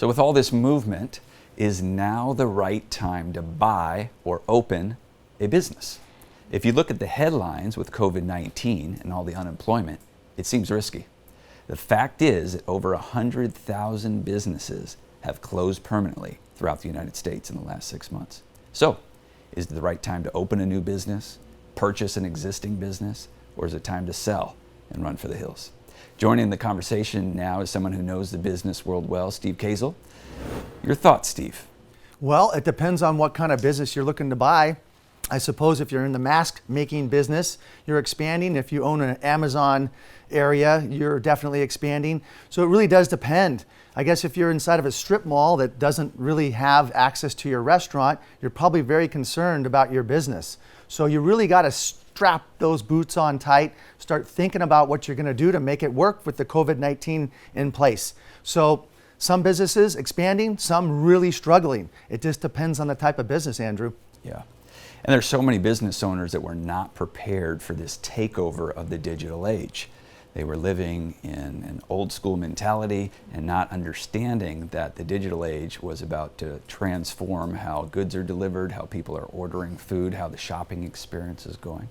So with all this movement, is now the right time to buy or open a business? If you look at the headlines with COVID-19 and all the unemployment, it seems risky. The fact is that over 100,000 businesses have closed permanently throughout the United States in the last 6 months. So, is it the right time to open a new business, purchase an existing business, or is it time to sell and run for the hills? Joining the conversation now is someone who knows the business world well, Steve Kazel. Your thoughts, Steve? Well, it depends on what kind of business you're looking to buy. I suppose if you're in the mask making business, you're expanding. If you own an Amazon area, you're definitely expanding. So it really does depend. I guess if you're inside of a strip mall that doesn't really have access to your restaurant, you're probably very concerned about your business. So you really got to strap those boots on tight, start thinking about what you're going to do to make it work with the COVID-19 in place. So some businesses expanding, some really struggling. It just depends on the type of business, Andrew. Yeah. And there's so many business owners that were not prepared for this takeover of the digital age. They were living in an old school mentality and not understanding that the digital age was about to transform how goods are delivered, how people are ordering food, how the shopping experience is going.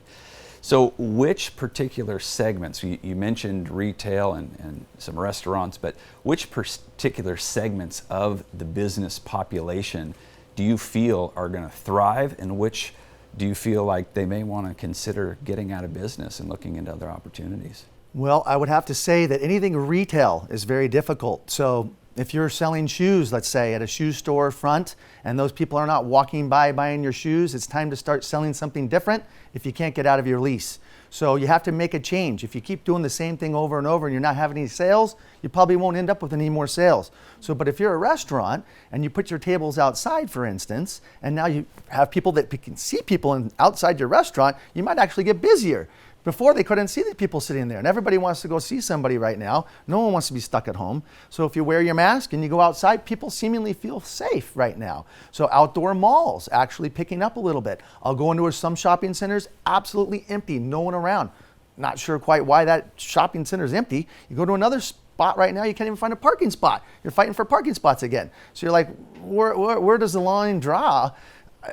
So which particular segments, you mentioned retail and some restaurants, but which particular segments of the business population do you feel are going to thrive, and which do you feel like they may want to consider getting out of business and looking into other opportunities? Well, I would have to say that anything retail is very difficult. So if you're selling shoes, let's say at a shoe store front, and those people are not walking by buying your shoes, it's time to start selling something different if you can't get out of your lease. So you have to make a change. If you keep doing the same thing over and over and you're not having any sales, you probably won't end up with any more sales. So, but if you're a restaurant and you put your tables outside, for instance, and now you have people that can see people outside your restaurant, you might actually get busier. Before, they couldn't see the people sitting there, and everybody wants to go see somebody right now. No one wants to be stuck at home. So if you wear your mask and you go outside, people seemingly feel safe right now. So outdoor malls actually picking up a little bit. I'll go into some shopping centers, absolutely empty, no one around. Not sure quite why that shopping center is empty. You go to another spot right now, you can't even find a parking spot. You're fighting for parking spots again. So you're like, where does the line draw?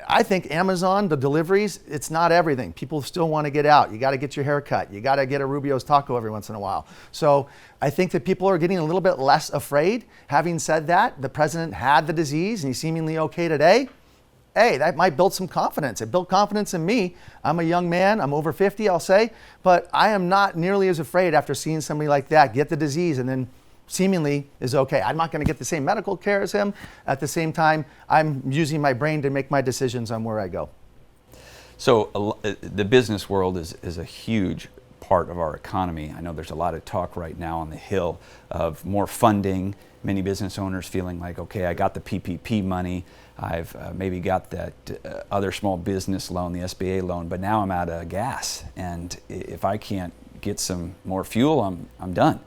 I think Amazon, the deliveries, it's not everything. People still want to get out. You got to get your hair cut. You got to get a Rubio's taco every once in a while. So I think that people are getting a little bit less afraid. Having said that, the president had the disease and he's seemingly okay today. Hey, that might build some confidence. It built confidence in me. I'm a young man. I'm over 50, I'll say. But I am not nearly as afraid after seeing somebody like that get the disease and then seemingly is okay. I'm not going to get the same medical care as him. At the same time, I'm using my brain to make my decisions on where I go. So the business world is a huge part of our economy. I know there's a lot of talk right now on the Hill of more funding, many business owners feeling like, okay, I got the PPP money, I've maybe got that other small business loan, the SBA loan, but now I'm out of gas, and if I can't get some more fuel, I'm done.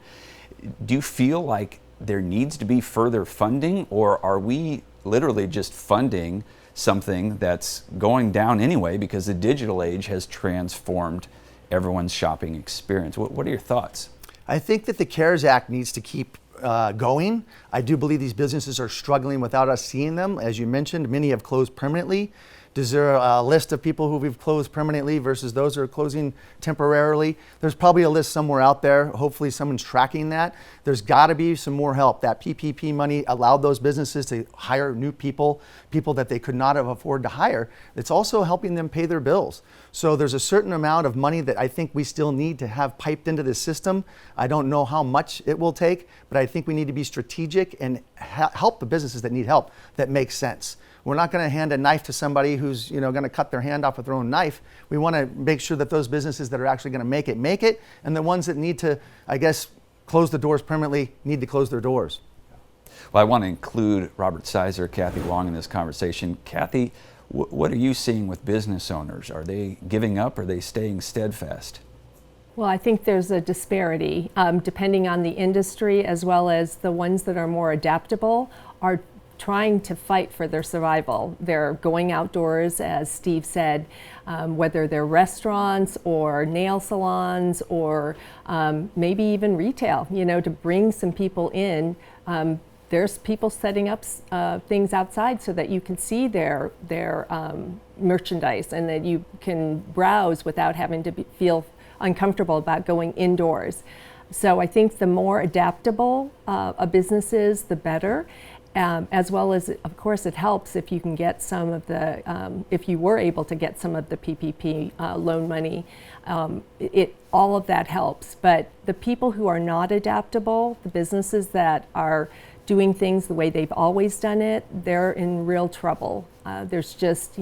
Do you feel like there needs to be further funding, or are we literally just funding something that's going down anyway because the digital age has transformed everyone's shopping experience? What are your thoughts? I think that the CARES Act needs to keep going. I do believe these businesses are struggling without us seeing them. As you mentioned, many have closed permanently. Is there a list of people who we've closed permanently versus those who are closing temporarily? There's probably a list somewhere out there. Hopefully someone's tracking that. There's got to be some more help. That PPP money allowed those businesses to hire new people that they could not have afforded to hire. It's also helping them pay their bills. So there's a certain amount of money that I think we still need to have piped into the system. I don't know how much it will take, but I think we need to be strategic and help the businesses that need help that makes sense. We're not going to hand a knife to somebody who's going to cut their hand off with their own knife. We want to make sure that those businesses that are actually going to make it, and the ones that need to, I guess, close the doors permanently need to close their doors. Well, I want to include Robert Sizer, Kathy Wong in this conversation. Kathy, what are you seeing with business owners? Are they giving up? Or are they staying steadfast? Well, I think there's a disparity depending on the industry, as well as the ones that are more adaptable are trying to fight for their survival. They're going outdoors, as Steve said, whether they're restaurants or nail salons or maybe even retail, to bring some people in. there's people setting up things outside so that you can see their merchandise and that you can browse without having to feel uncomfortable about going indoors. So I think the more adaptable a business is, the better. As well as, of course, it helps if you can get some of the, if you were able to get some of the PPP loan money. All of that helps. But the people who are not adaptable, the businesses that are doing things the way they've always done it, they're in real trouble. There's just,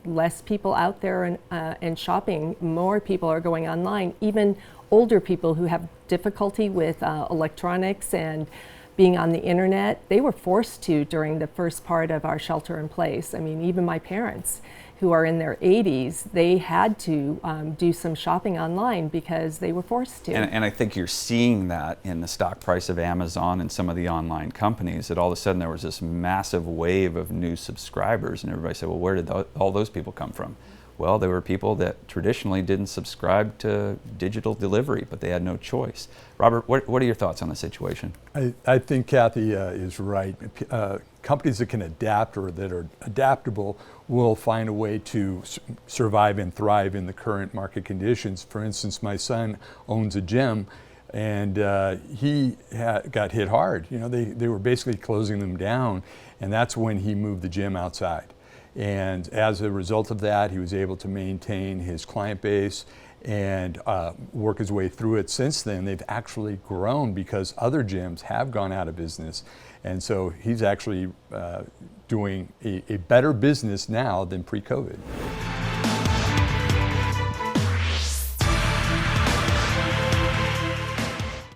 less people out there and shopping. More people are going online. Even older people who have difficulty with electronics and being on the internet, they were forced to during the first part of our shelter in place. I mean, even my parents, who are in their 80s, they had to do some shopping online because they were forced to. And I think you're seeing that in the stock price of Amazon and some of the online companies, that all of a sudden there was this massive wave of new subscribers, and everybody said, well, where did all those people come from? Well, there were people that traditionally didn't subscribe to digital delivery, but they had no choice. Robert, what are your thoughts on the situation? I think Kathy is right. Companies that can adapt or that are adaptable will find a way to survive and thrive in the current market conditions. For instance, my son owns a gym, and he got hit hard. They were basically closing them down, and that's when he moved the gym outside. And as a result of that, he was able to maintain his client base and work his way through it. Since then, they've actually grown because other gyms have gone out of business. And so he's actually doing a better business now than pre-COVID.